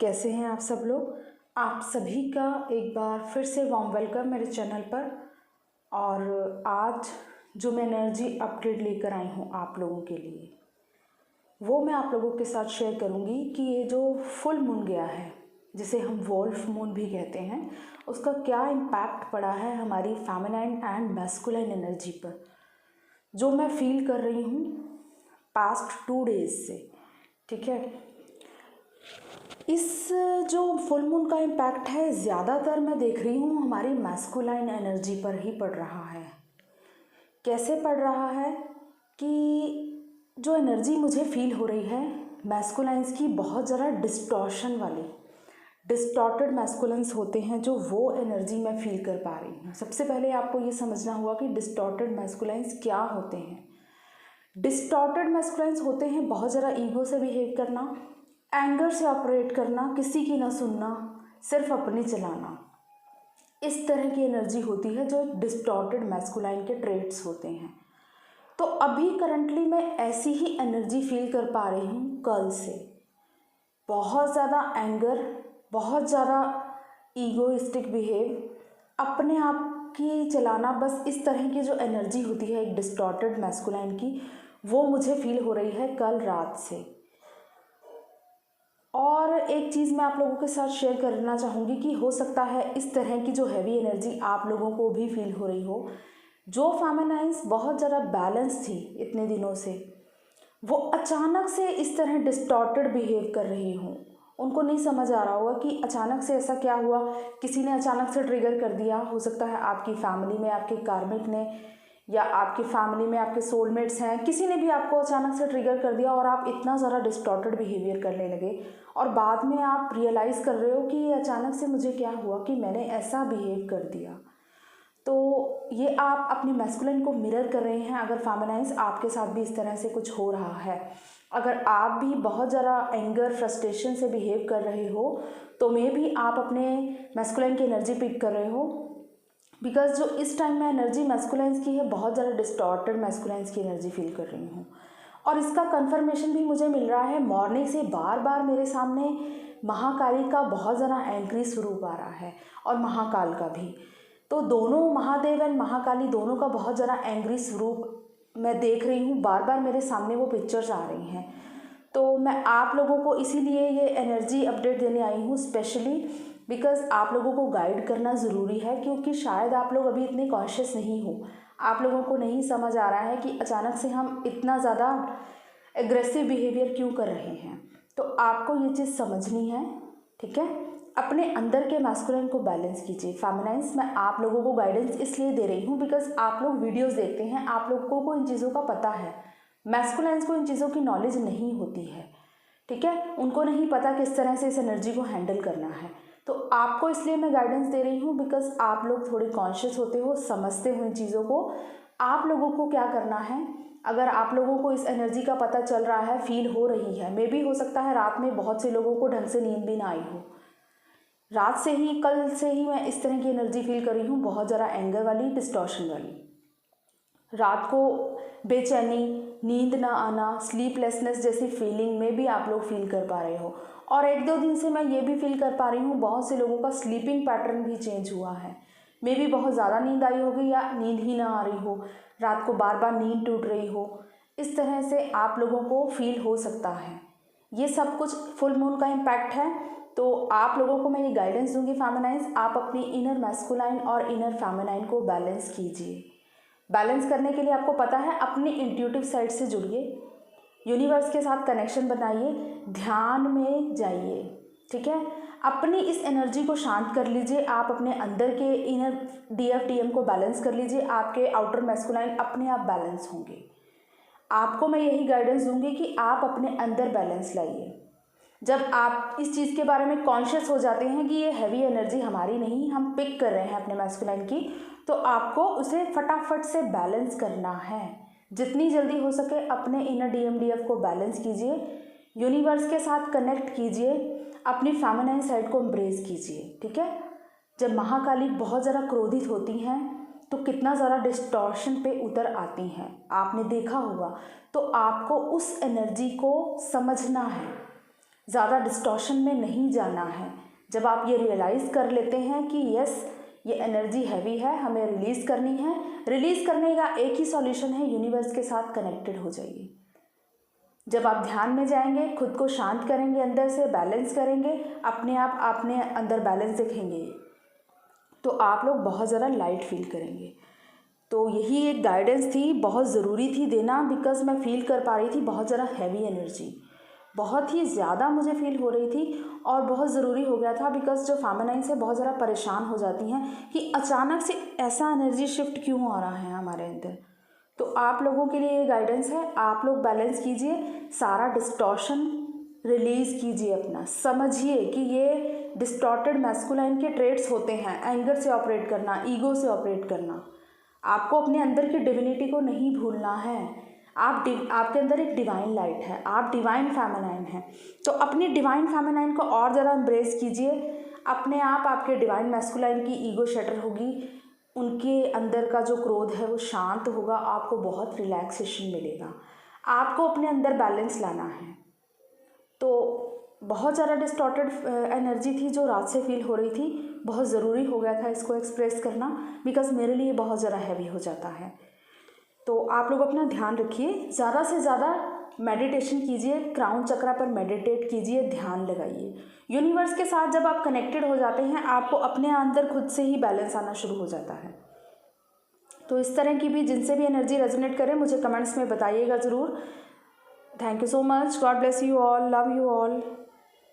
कैसे हैं आप सब लोग। आप सभी का एक बार फिर से वार्म वेलकम मेरे चैनल पर। और आज जो मैं एनर्जी अपडेट लेकर आई हूँ आप लोगों के लिए, वो मैं आप लोगों के साथ शेयर करूँगी कि ये जो फुल मून गया है, जिसे हम वोल्फ मून भी कहते हैं, उसका क्या इम्पैक्ट पड़ा है हमारी फेमिनाइन एंड मैस्कुलाइन एनर्जी पर, जो मैं फील कर रही हूँ पास्ट 2 डेज से। ठीक है, इस जो फुल मून का इम्पैक्ट है ज़्यादातर मैं देख रही हूँ हमारी मैस्कुलाइन एनर्जी पर ही पड़ रहा है। कैसे पड़ रहा है कि जो एनर्जी मुझे फील हो रही है मैस्कुलाइंस की, बहुत ज़रा डिस्टॉर्शन वाली, डिस्टॉर्टेड मैस्कुलेंस होते हैं, जो वो एनर्जी मैं फील कर पा रही हूँ। सबसे पहले आपको ये समझना होगा कि डिस्टॉर्टेड मैस्कुलेंस क्या होते हैं। डिस्टॉर्टेड मैस्कुलेंस होते हैं बहुत ज़रा ईगो से बिहेव करना, एंगर से ऑपरेट करना, किसी की ना सुनना, सिर्फ अपनी चलाना। इस तरह की एनर्जी होती है जो एक डिस्टॉर्टेड मैस्कुलाइन के ट्रेट्स होते हैं। तो अभी करंटली मैं ऐसी ही एनर्जी फील कर पा रही हूँ कल से। बहुत ज़्यादा एंगर, बहुत ज़्यादा ईगोइस्टिक बिहेव, अपने आप की चलाना, बस इस तरह की जो एनर्जी होती है एक डिस्टॉर्टेड मैस्कुलाइन की, वो मुझे फील हो रही है कल रात से। और एक चीज़ मैं आप लोगों के साथ शेयर करना चाहूँगी कि हो सकता है इस तरह की जो हैवी एनर्जी आप लोगों को भी फील हो रही हो। जो फेमिनाइन्स बहुत ज़्यादा बैलेंस थी इतने दिनों से, वो अचानक से इस तरह डिस्टॉर्टेड बिहेव कर रही हूँ। उनको नहीं समझ आ रहा होगा कि अचानक से ऐसा क्या हुआ, किसी ने अचानक से ट्रिगर कर दिया। हो सकता है आपकी फैमिली में आपके कार्मिक ने, या आपकी फैमिली में आपके सोलमेट्स हैं, किसी ने भी आपको अचानक से ट्रिगर कर दिया और आप इतना ज़्यादा डिस्टॉर्टेड बिहेवियर करने लगे। और बाद में आप रियलाइज़ कर रहे हो कि ये अचानक से मुझे क्या हुआ कि मैंने ऐसा बिहेव कर दिया। तो ये आप अपनी मैस्कुलिन को मिरर कर रहे हैं। अगर फेमिनाइन्स आपके साथ भी इस तरह से कुछ हो रहा है, अगर आप भी बहुत ज़्यादा एंगर, फ्रस्ट्रेशन से बिहेव कर रहे हो, तो मे भी आप अपने मैस्कुलिन की एनर्जी पिक कर रहे हो। बिकॉज जो इस टाइम में एनर्जी मैस्कुलाइंस की है, बहुत ज़्यादा डिस्टॉर्टेड मैस्कुलाइंस की एनर्जी फील कर रही हूँ। और इसका कंफर्मेशन भी मुझे मिल रहा है, मॉर्निंग से बार बार मेरे सामने महाकाली का बहुत ज़्यादा एंग्री स्वरूप आ रहा है, और महाकाल का भी। तो दोनों महादेव एंड महाकाली दोनों का बहुत ज़्यादा एंग्री स्वरूप मैं देख रही हूँ, बार बार मेरे सामने वो पिक्चर्स आ रही हैं। तो मैं आप लोगों को इसीलिए ये एनर्जी अपडेट देने आई हूँ, स्पेशली बिकॉज आप लोगों को गाइड करना ज़रूरी है, क्योंकि शायद आप लोग अभी इतने कॉन्शियस नहीं हो। आप लोगों को नहीं समझ आ रहा है कि अचानक से हम इतना ज़्यादा एग्रेसिव बिहेवियर क्यों कर रहे हैं। तो आपको ये चीज़ समझनी है। ठीक है, अपने अंदर के मैस्कुलिन को बैलेंस कीजिए। फेमिनाइन्स मैं आप लोगों को गाइडेंस इसलिए दे रही हूँ बिकॉज आप लोग वीडियोज़ देखते हैं, आप लोगों को इन चीज़ों का पता है। मैस्कुलाइंस को इन चीज़ों की नॉलेज नहीं होती है। ठीक है, उनको नहीं पता किस तरह से इस एनर्जी को हैंडल करना है। तो आपको इसलिए मैं गाइडेंस दे रही हूँ बिकॉज आप लोग थोड़े कॉन्शियस होते हो, समझते हो इन चीज़ों को। आप लोगों को क्या करना है, अगर आप लोगों को इस एनर्जी का पता चल रहा है, फील हो रही है, मे भी हो सकता है रात में बहुत से लोगों को ढंग से नींद भी ना आई हो। रात से ही, कल से ही मैं इस तरह की एनर्जी फील कर रही हूँ, बहुत ज़्यादा एंगर वाली, डिस्टॉर्शन वाली। रात को बेचैनी, नींद ना आना, स्लीपलेसनेस जैसी फीलिंग में भी आप लोग फील कर पा रहे हो। और 1-2 दिन से मैं ये भी फील कर पा रही हूँ, बहुत से लोगों का स्लीपिंग पैटर्न भी चेंज हुआ है। मे भी बहुत ज़्यादा नींद आई होगी, या नींद ही ना आ रही हो, रात को बार बार नींद टूट रही हो। इस तरह से आप लोगों को फील हो सकता है। ये सब कुछ फुल मून का इम्पैक्ट है। तो आप लोगों को मैं ये गाइडेंस दूंगी फेमिनाइन्स, आप अपनी इनर मैस्कुलाइन और इनर फेमिनाइन को बैलेंस कीजिए। बैलेंस करने के लिए आपको पता है, अपनी इंट्यूटिव साइड से जुड़िए, यूनिवर्स के साथ कनेक्शन बनाइए, ध्यान में जाइए। ठीक है, अपनी इस एनर्जी को शांत कर लीजिए। आप अपने अंदर के इनर DFTM को बैलेंस कर लीजिए, आपके आउटर मैस्कुलाइन अपने आप बैलेंस होंगे। आपको मैं यही गाइडेंस दूंगी कि आप अपने अंदर बैलेंस लाइए। जब आप इस चीज़ के बारे में कॉन्शियस हो जाते हैं कि ये हैवी एनर्जी हमारी नहीं, हम पिक कर रहे हैं अपने मैस्कुलाइन की, तो आपको उसे फटाफट से बैलेंस करना है। जितनी जल्दी हो सके अपने इनर DMDF को बैलेंस कीजिए, यूनिवर्स के साथ कनेक्ट कीजिए, अपनी फेमिनाइन साइड को एम्ब्रेस कीजिए। ठीक है, जब महाकाली बहुत ज़्यादा क्रोधित होती हैं तो कितना ज़्यादा डिस्टॉर्शन पे उतर आती हैं, आपने देखा होगा। तो आपको उस एनर्जी को समझना है, ज़्यादा डिस्टॉर्शन में नहीं जाना है। जब आप ये रियलाइज़ कर लेते हैं कि यस ये एनर्जी हैवी है, हमें रिलीज़ करनी है, रिलीज़ करने का एक ही सॉल्यूशन है, यूनिवर्स के साथ कनेक्टेड हो जाइए। जब आप ध्यान में जाएंगे, खुद को शांत करेंगे, अंदर से बैलेंस करेंगे, अपने आप अपने अंदर बैलेंस देखेंगे, तो आप लोग बहुत ज़्यादा लाइट फील करेंगे। तो यही एक गाइडेंस थी, बहुत ज़रूरी थी देना, बिकॉज़ मैं फील कर पा रही थी बहुत ज़्यादा हैवी एनर्जी, बहुत ही ज़्यादा मुझे फील हो रही थी और बहुत ज़रूरी हो गया था, बिकॉज़ जो फेमिनाइन से बहुत ज़्यादा परेशान हो जाती हैं कि अचानक से ऐसा एनर्जी शिफ्ट क्यों हो रहा है हमारे अंदर। तो आप लोगों के लिए ये गाइडेंस है, आप लोग बैलेंस कीजिए, सारा डिस्टॉर्शन रिलीज़ कीजिए अपना, समझिए कि ये डिस्टॉर्टेड मैस्कुलाइन के ट्रेट्स होते हैं, एंगर से ऑपरेट करना, ईगो से ऑपरेट करना। आपको अपने अंदर की डिविनिटी को नहीं भूलना है। आपके अंदर एक डिवाइन लाइट है, आप डिवाइन फेमिनाइन हैं, तो अपनी डिवाइन फेमिनाइन को और ज़्यादा एम्ब्रेस कीजिए। अपने आप आपके डिवाइन मैस्कुलाइन की ईगो शटर होगी, उनके अंदर का जो क्रोध है वो शांत होगा, आपको बहुत रिलैक्सेशन मिलेगा। आपको अपने अंदर बैलेंस लाना है। तो बहुत ज़्यादा डिस्टॉर्टेड एनर्जी थी जो रात से फील हो रही थी, बहुत ज़रूरी हो गया था इसको एक्सप्रेस करना, बिकॉज़ मेरे लिए बहुत ज़्यादा हैवी हो जाता है। तो आप लोग अपना ध्यान रखिए, ज़्यादा से ज़्यादा मेडिटेशन कीजिए, क्राउन चक्रा पर मेडिटेट कीजिए, ध्यान लगाइए। यूनिवर्स के साथ जब आप कनेक्टेड हो जाते हैं, आपको अपने अंदर खुद से ही बैलेंस आना शुरू हो जाता है। तो इस तरह की भी जिनसे भी एनर्जी रेजोनेट करे, मुझे कमेंट्स में बताइएगा ज़रूर। Thank you so much, God bless you all, love you all.